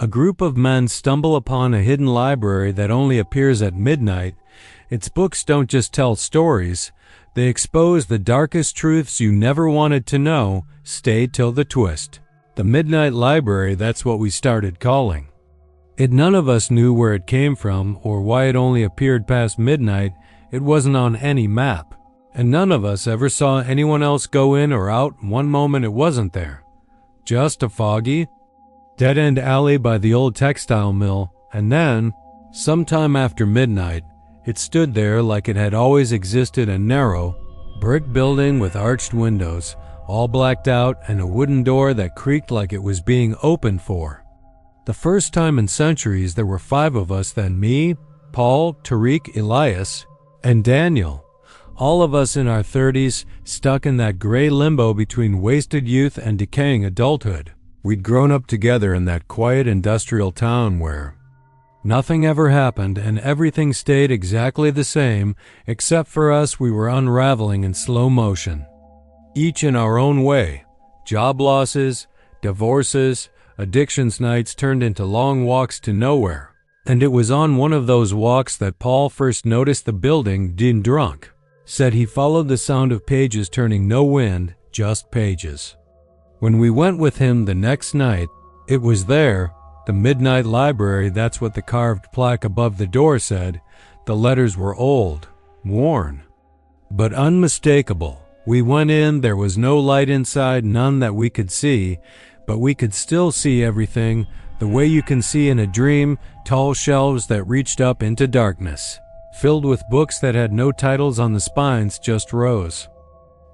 A group of men stumble upon a hidden library that only appears at midnight. Its books don't just tell stories, they expose the darkest truths you never wanted to know. Stay till the twist. The Midnight Library, that's what we started calling it. None of us knew where it came from or why it only appeared past midnight. It wasn't on any map. And none of us ever saw anyone else go in or out. One moment it wasn't there. Just a foggy, dead-end alley by the old textile mill, and then, sometime after midnight, it stood there like it had always existed, a narrow, brick building with arched windows, all blacked out, and a wooden door that creaked like it was being opened for. The first time in centuries there were 5 of us then, me, Paul, Tariq, Elias, and Daniel. All of us in our 30s, stuck in that gray limbo between wasted youth and decaying adulthood. We'd grown up together in that quiet industrial town where nothing ever happened and everything stayed exactly the same, except for us. We were unraveling in slow motion, each in our own way. Job losses, divorces, addictions nights turned into long walks to nowhere. And it was on one of those walks that Paul first noticed the building. Dean drunk said he followed the sound of pages turning. No wind, just pages. When we went with him the next night, it was there, the Midnight Library. That's what the carved plaque above the door said. The letters were old, worn, but unmistakable. We went in, there was no light inside, none that we could see, but we could still see everything, the way you can see in a dream, tall shelves that reached up into darkness, filled with books that had no titles on the spines, just rows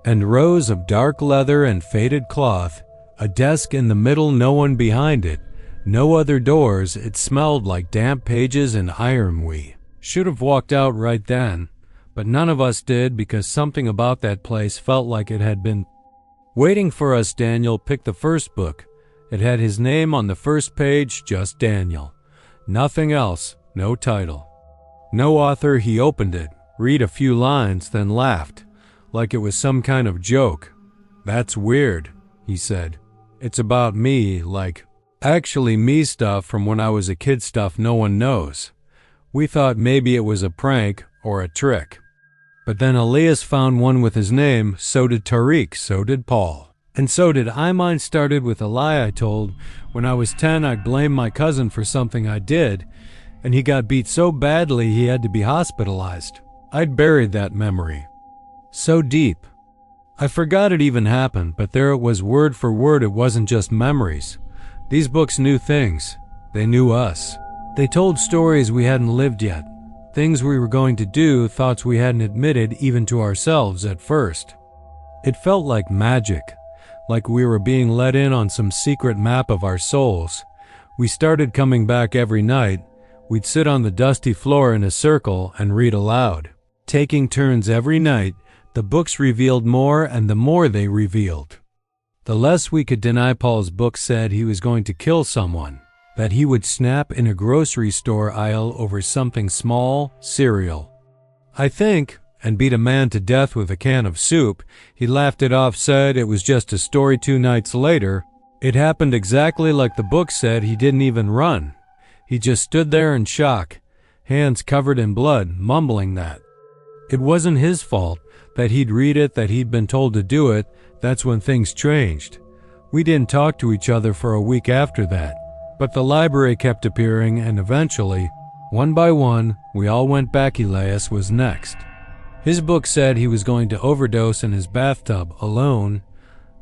and rows of dark leather and faded cloth, a desk in the middle, no one behind it, no other doors. It smelled like damp pages and iron. We should have walked out right then, but none of us did because something about that place felt like it had been waiting for us. Daniel picked the first book. It had his name on the first page, just Daniel. Nothing else, no title, no author. He opened it, read a few lines, then laughed, like it was some kind of joke. "That's weird," he said. "It's about me, like, actually me stuff from when I was a kid, stuff no one knows." We thought maybe it was a prank or a trick. But then Elias found one with his name, so did Tariq, so did Paul, and so did I. Mine started with a lie I told. When I was 10, I blamed my cousin for something I did, and he got beat so badly he had to be hospitalized. I'd buried that memory so deep, I forgot it even happened, but there it was, word for word. It wasn't just memories. These books knew things. They knew us. They told stories we hadn't lived yet, things we were going to do, thoughts we hadn't admitted even to ourselves at first. It felt like magic, like we were being let in on some secret map of our souls. We started coming back every night. We'd sit on the dusty floor in a circle and read aloud, taking turns every night. The books revealed more, and the more they revealed, the less we could deny. Paul's book said he was going to kill someone, that he would snap in a grocery store aisle over something small, cereal, I think, and beat a man to death with a can of soup. He laughed it off, said it was just a story. 2 nights later, it happened exactly like the book said. He didn't even run. He just stood there in shock, hands covered in blood, mumbling that it wasn't his fault, that he'd read it, that he'd been told to do it. That's when things changed. We didn't talk to each other for a week after that, but the library kept appearing, and eventually, one by one, we all went back. Elias was next. His book said he was going to overdose in his bathtub, alone.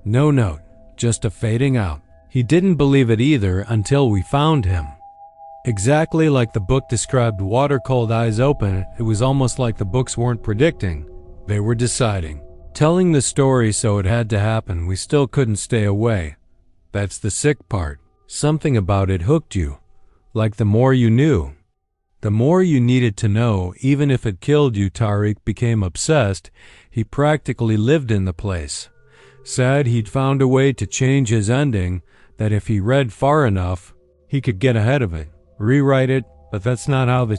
No note, just a fading out. He didn't believe it either until we found him. Exactly like the book described, water cold, eyes open. It was almost like the books weren't predicting, they were deciding, telling the story, so it had to happen. We still couldn't stay away. That's the sick part. Something about it hooked you, like the more you knew, the more you needed to know, even if it killed you. Tariq became obsessed. He practically lived in the place. Said he'd found a way to change his ending, that if he read far enough, he could get ahead of it, rewrite it, but that's not how the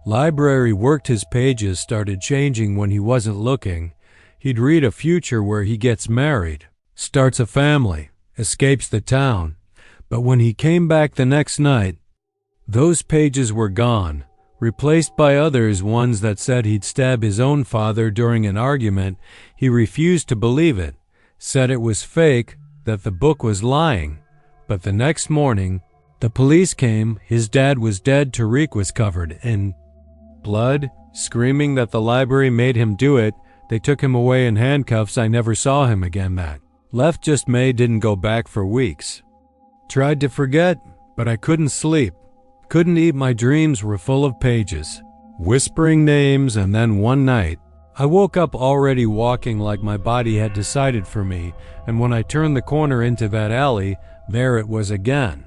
library worked. His pages started changing when he wasn't looking. He'd read a future where he gets married, starts a family, escapes the town, But when he came back the next night, those pages were gone, replaced by others, ones that said he'd stab his own father during an argument. He refused to believe it, said it was fake, that the book was lying. But the next morning, the police came. His dad was dead. Tariq was covered in blood, screaming that the library made him do it. They took him away in handcuffs. I never saw him again. That left just May didn't go back for weeks. Tried to forget, but I couldn't sleep. Couldn't eat. My dreams were full of pages, whispering names, and then one night, I woke up already walking like my body had decided for me, and when I turned the corner into that alley, there it was again.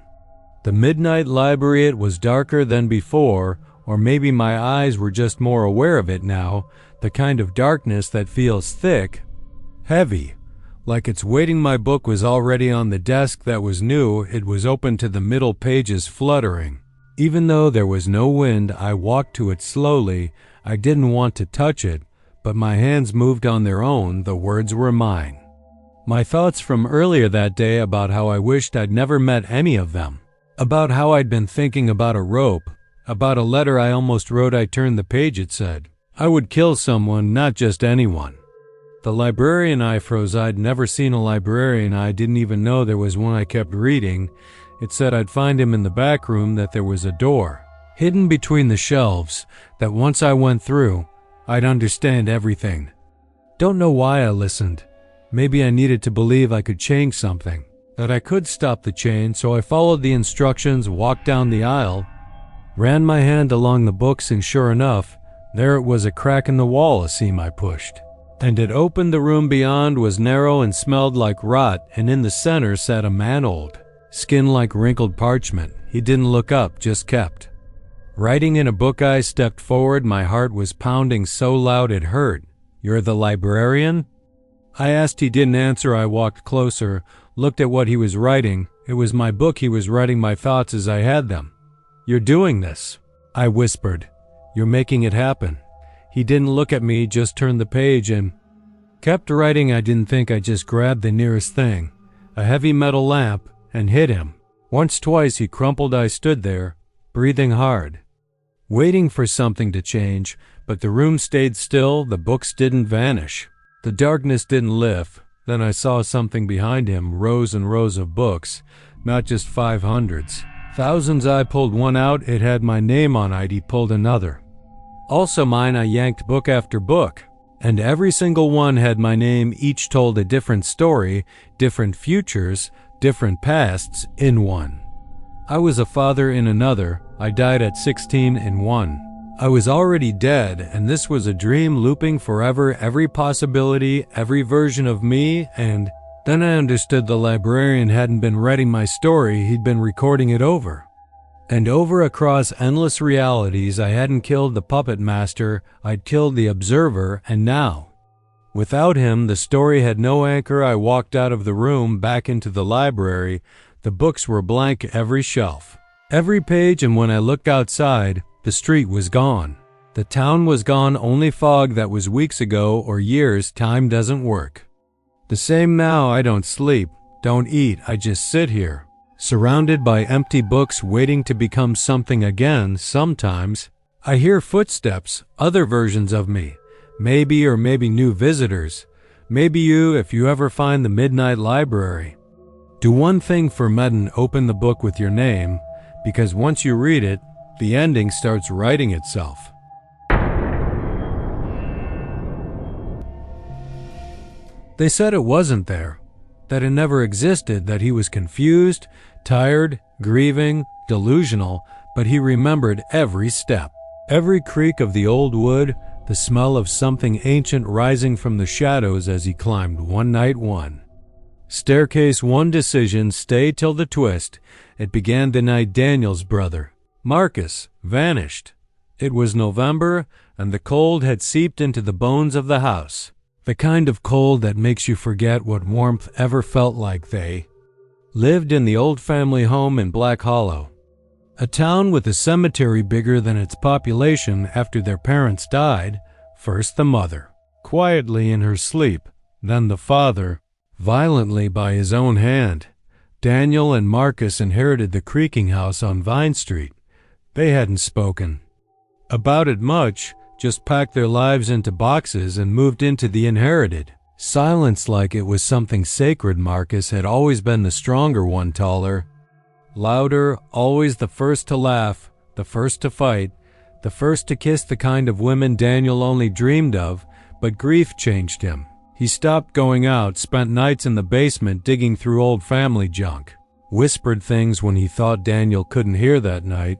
The midnight library. It was darker than before, or maybe my eyes were just more aware of it now, the kind of darkness that feels thick, heavy, like it's waiting. My book was already on the desk that was new. It was open to the middle pages fluttering. Even though there was no wind, I walked to it slowly. I didn't want to touch it, but my hands moved on their own. The words were mine. My thoughts from earlier that day about how I wished I'd never met any of them, about how I'd been thinking about a rope, about a letter I almost wrote. I turned the page. It said, I would kill someone, not just anyone. The librarian. I froze. I'd never seen a librarian. I didn't even know there was one. I kept reading. It said I'd find him in the back room, that there was a door hidden between the shelves, that once I went through, I'd understand everything. Don't know why I listened. Maybe I needed to believe I could change something, that I could stop the chain, so I followed the instructions, walked down the aisle, ran my hand along the books, and sure enough, there it was, a crack in the wall, a seam I pushed. And it opened. The room beyond was narrow and smelled like rot, and in the center sat a man, old, skin like wrinkled parchment. He didn't look up, just kept writing in a book. I stepped forward. My heart was pounding so loud it hurt. You're the librarian? I asked. He didn't answer. I walked closer, looked at what he was writing. It was my book. He was writing my thoughts as I had them. You're doing this, I whispered. You're making it happen. He didn't look at me, just turned the page and kept writing. I didn't think. I just grabbed the nearest thing, a heavy metal lamp, and hit him. Once, twice he crumpled. I stood there, breathing hard, waiting for something to change, but the room stayed still. The books didn't vanish. The darkness didn't lift. Then I saw something behind him, rows and rows of books, not just 500s, thousands. I pulled one out. It had my name on it. He pulled another, also mine. I yanked book after book, and every single one had my name. Each told a different story, different futures, different pasts in one. I was a father in another. I died at 16 in one. I was already dead, and this was a dream looping forever, every possibility, every version of me. And then I understood the librarian hadn't been writing my story. He'd been recording it over and over across endless realities. I hadn't killed the puppet master. I'd killed the observer, and now, without him, the story had no anchor. I walked out of the room, back into the library. The books were blank, every shelf, every page, and when I looked outside, the street was gone. The town was gone. Only fog that was weeks ago or years. Time doesn't work the same now. I don't sleep, don't eat. I just sit here, surrounded by empty books, waiting to become something again. Sometimes I hear footsteps, other versions of me. Maybe, or maybe new visitors. Maybe you, if you ever find the midnight library. Do one thing for Medden, open the book with your name, because once you read it, the ending starts writing itself. They said it wasn't there, that it never existed, that he was confused, tired, grieving, delusional, but he remembered every step, every creak of the old wood, the smell of something ancient rising from the shadows as he climbed one night, one staircase, one decision, stay till the twist. It began the night Daniel's brother, Marcus, vanished. It was November, and the cold had seeped into the bones of the house, the kind of cold that makes you forget what warmth ever felt like. They lived in the old family home in Black Hollow, a town with a cemetery bigger than its population. After their parents died, first the mother, quietly in her sleep, then the father, violently by his own hand. Daniel and Marcus inherited the creaking house on Vine Street. They hadn't spoken about it much, just packed their lives into boxes and moved into the inherited. Silence like it was something sacred. Marcus had always been the stronger one, taller, louder, always the first to laugh, the first to fight, the first to kiss, the kind of women Daniel only dreamed of, but grief changed him. He stopped going out, spent nights in the basement digging through old family junk, whispered things when he thought Daniel couldn't hear that night.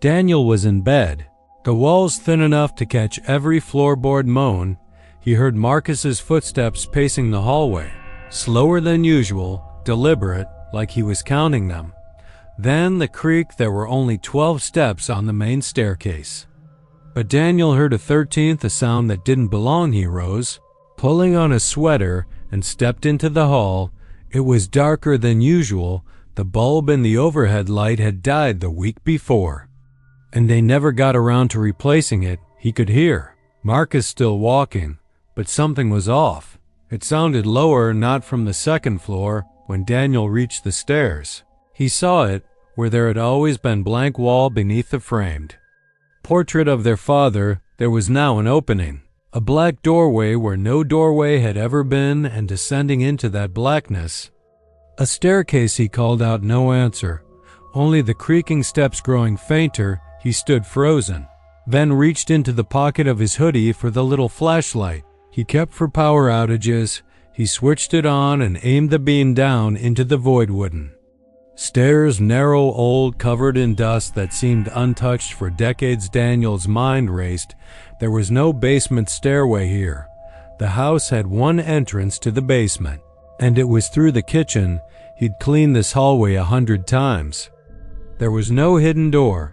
Daniel was in bed, the walls thin enough to catch every floorboard moan. He heard Marcus's footsteps pacing the hallway, slower than usual, deliberate, like he was counting them. Then the creak. There were only 12 steps on the main staircase. But Daniel heard a 13th, a sound that didn't belong. He rose, pulling on a sweater, and stepped into the hall. It was darker than usual. The bulb in the overhead light had died the week before, and they never got around to replacing it. He could hear Marcus still walking, but something was off. It sounded lower, not from the second floor. When Daniel reached the stairs, he saw it, where there had always been blank wall beneath the framed portrait of their father. There was now an opening, a black doorway where no doorway had ever been, and descending into that blackness, a staircase. He called out, no answer, only the creaking steps growing fainter. He stood frozen, then reached into the pocket of his hoodie for the little flashlight he kept for power outages. He switched it on and aimed the beam down into the void. Wooden stairs, narrow, old, covered in dust that seemed untouched for decades. Daniel's mind raced. There was no basement stairway here. The house had one entrance to the basement, and it was through the kitchen. He'd cleaned this hallway 100 times. There was no hidden door,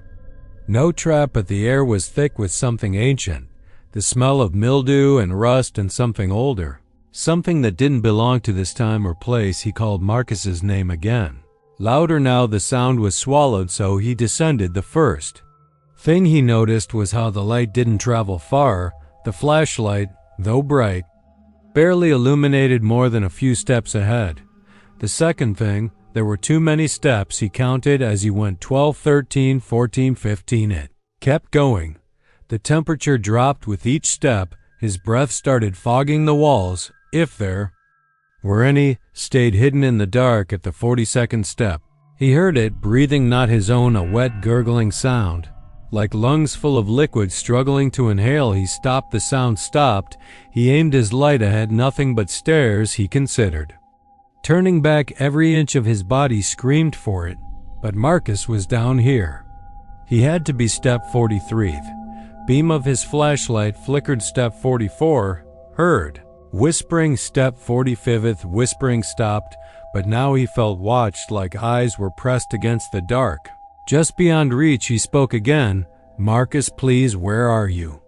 no trap, but the air was thick with something ancient, the smell of mildew and rust, and something older, something that didn't belong to this time or place. He called Marcus's name again, louder now. The sound was swallowed, so he descended. The first thing he noticed was how the light didn't travel far. The flashlight, though bright, barely illuminated more than a few steps ahead. The second thing, there were too many steps. He counted as he went: 12, 13, 14, 15. It kept going. The temperature dropped with each step. His breath started fogging the walls, if there were any, stayed hidden in the dark at the 42nd step. He heard it, breathing not his own, a wet gurgling sound, like lungs full of liquid struggling to inhale. He stopped. The sound stopped. He aimed his light ahead. Nothing but stairs. He considered turning back. Every inch of his body screamed for it, but Marcus was down here. He had to be step 43. Beam of his flashlight flickered. Step 44, heard. Whispering. Step 45th, whispering stopped, but now he felt watched, like eyes were pressed against the dark. Just beyond reach, he spoke again. Marcus, please, where are you?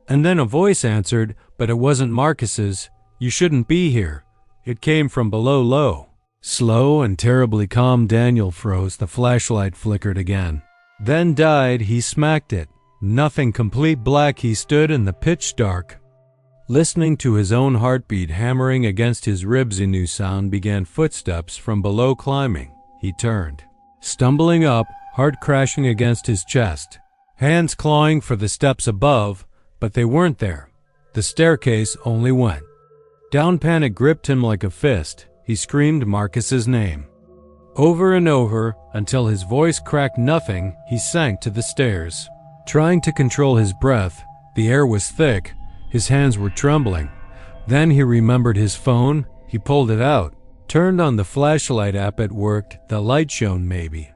And then a voice answered, but it wasn't Marcus's. You shouldn't be here. It came from below, low, slow, and terribly calm. Daniel froze. The flashlight flickered again, then died. He smacked it. Nothing. Complete black. He stood in the pitch dark, listening to his own heartbeat hammering against his ribs. A new sound began. Footsteps from below climbing. He turned, stumbling up, heart crashing against his chest, hands clawing for the steps above, but they weren't there. The staircase only went down. Panic gripped him like a fist. He screamed Marcus's name over and over until his voice cracked. Nothing. He sank to the stairs, trying to control his breath. The air was thick. His hands were trembling. Then he remembered his phone. He pulled it out, turned on the flashlight app. It worked. The light shone maybe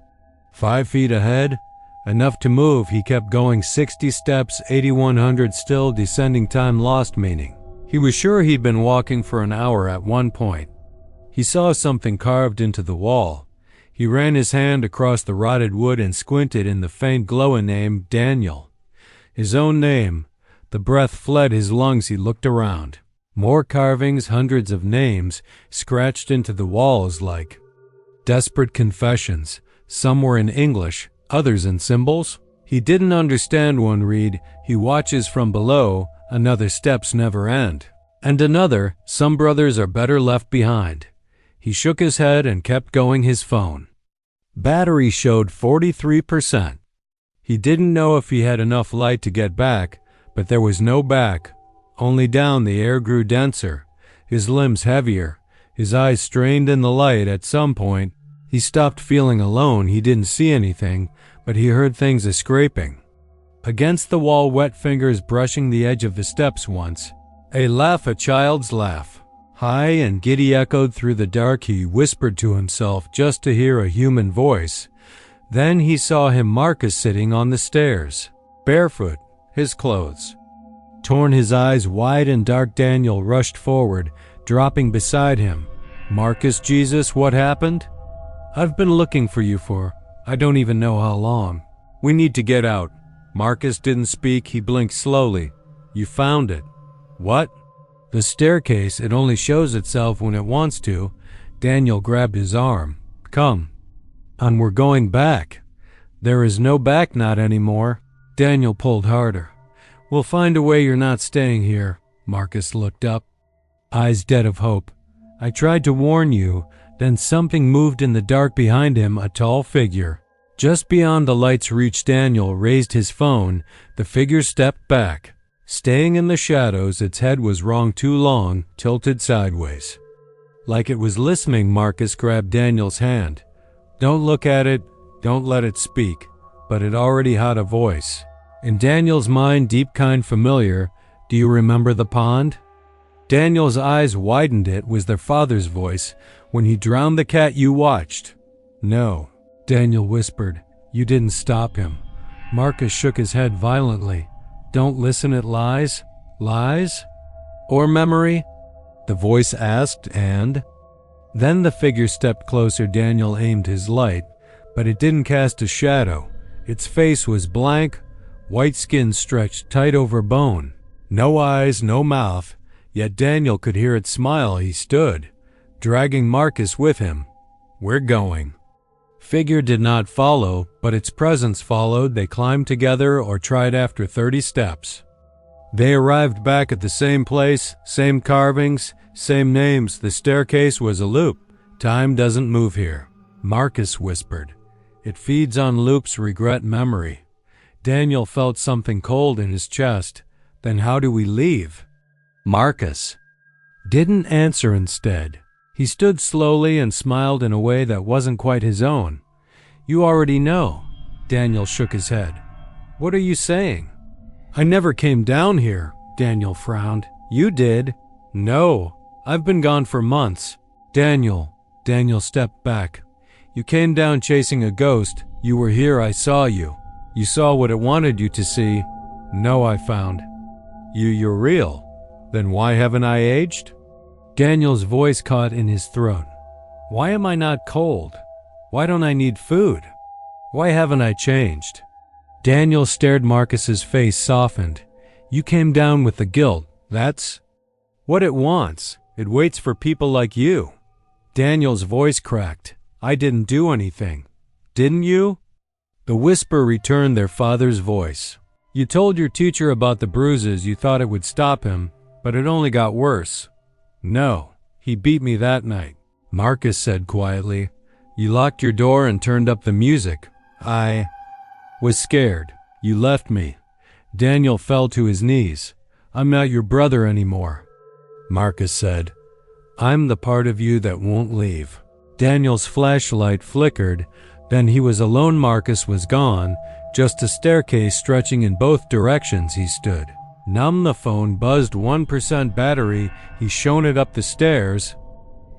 5 feet ahead, enough to move. He kept going. 60 steps, 8,100, still descending. Time lost meaning. He was sure he'd been walking for an hour. At one point, he saw something carved into the wall. He ran his hand across the rotted wood and squinted. In the faint glow, a name: Daniel. His own name. The breath fled his lungs. He looked around. More carvings, hundreds of names, scratched into the walls like desperate confessions. Some were in English, others in symbols. He didn't understand one. Read, he watches from below. Another, steps never end. And another, some brothers are better left behind. He shook his head and kept going his phone. Battery showed 43%. He didn't know if he had enough light to get back, but there was no back. Only down. The air grew denser, his limbs heavier, his eyes strained in the light. At some point, he stopped feeling alone. He didn't see anything, but he heard things a scraping against the wall, wet fingers brushing the edge of the steps once. A laugh, a child's laugh. High and giddy, echoed through the dark. He whispered to himself just to hear a human voice. Then he saw him, Marcus, sitting on the stairs, barefoot, his clothes torn, his eyes wide and dark. Daniel rushed forward, dropping beside him. Marcus, Jesus, what happened? I've been looking for you for, I don't even know how long. We need to get out. Marcus didn't speak. He blinked slowly. You found it. What? The staircase. It only shows itself when it wants to. Daniel grabbed his arm. Come. And we're going back. There is no back, not anymore. Daniel pulled harder. We'll find a way. You're not staying here. Marcus looked up, eyes dead of hope. I tried to warn you. Then something moved in the dark behind him, a tall figure. Just beyond the light's reach. Daniel raised his phone. The figure stepped back, staying in the shadows. Its head was wrong, too long, tilted sideways, like it was listening. Marcus grabbed Daniel's hand. Don't look at it, don't let it speak. But it already had a voice. In Daniel's mind, deep, kind, familiar. Do you remember the pond? Daniel's eyes widened. It was their father's voice. When he drowned the cat, you watched. No, Daniel whispered. You didn't stop him. Marcus shook his head violently. Don't listen, it lies. Lies? Or memory? The voice asked, and then the figure stepped closer. Daniel aimed his light, but it didn't cast a shadow. Its face was blank, white skin stretched tight over bone. No eyes, no mouth, yet Daniel could hear it smile. He stood, dragging Marcus with him. We're going. Figure did not follow, but its presence followed. They climbed together, or tried after 30 steps. They arrived back at the same place, same carvings, same names. The staircase was a loop. Time doesn't move here. Marcus whispered. It feeds on loops, regret, memory. Daniel felt something cold in his chest. Then how do we leave? Marcus didn't answer. Instead, he stood slowly and smiled in a way that wasn't quite his own. You already know. Daniel shook his head. What are you saying? I never came down here. Daniel frowned. You did. No, I've been gone for months. Daniel stepped back. You came down chasing a ghost. You were here. I saw you. You saw what it wanted you to see. No, I found. You're real. Then why haven't I aged? Daniel's voice caught in his throat. Why am I not cold? Why don't I need food? Why haven't I changed? Daniel stared. Marcus's face softened. You came down with the guilt. That's what it wants. It waits for people like you. Daniel's voice cracked. I didn't do anything. Didn't you? The whisper returned, their father's voice. You told your teacher about the bruises. You thought it would stop him, but it only got worse. No, he beat me that night. Marcus said quietly. You locked your door and turned up the music. I was scared. You left me. Daniel fell to his knees. I'm not your brother anymore. Marcus said. I'm the part of you that won't leave. Daniel's flashlight flickered. Then he was alone. Marcus was gone. Just a staircase stretching in both directions. He stood, numb. The phone buzzed. 1% battery. He shone it up the stairs,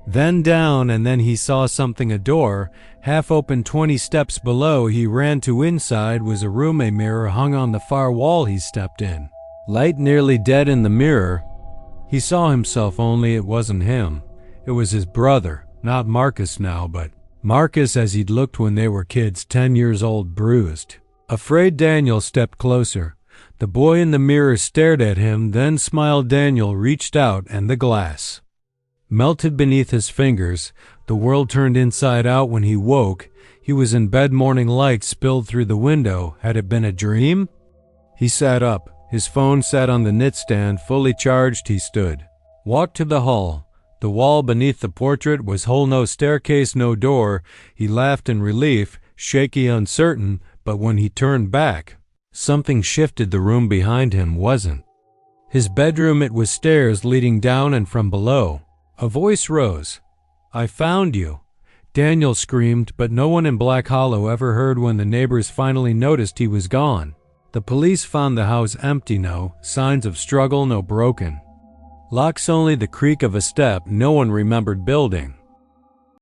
then down, and then he saw something. A door, half open 20 steps below. He ran to. Inside was a room. A mirror hung on the far wall. He stepped in. Light nearly dead in the mirror. He saw himself, only it wasn't him. It was his brother. Not Marcus now, but Marcus as he'd looked when they were kids, 10 years old, bruised. Afraid, Daniel stepped closer. The boy in the mirror stared at him, then smiled. Daniel reached out, and the glass melted beneath his fingers. The world turned inside out. When he woke, he was in bed. Morning light spilled through the window. Had it been a dream? He sat up. His phone sat on the nightstand, fully charged. He stood, walked to the hall, The wall beneath the portrait was whole, no staircase, no door. He laughed in relief, shaky, uncertain, but when he turned back, something shifted. The room behind him wasn't his bedroom, it was stairs leading down and from below. A voice rose. "I found you," Daniel screamed, but no one in Black Hollow ever heard when the neighbors finally noticed he was gone. The police found the house empty, no signs of struggle, no broken locks, only the creak of a step no one remembered building.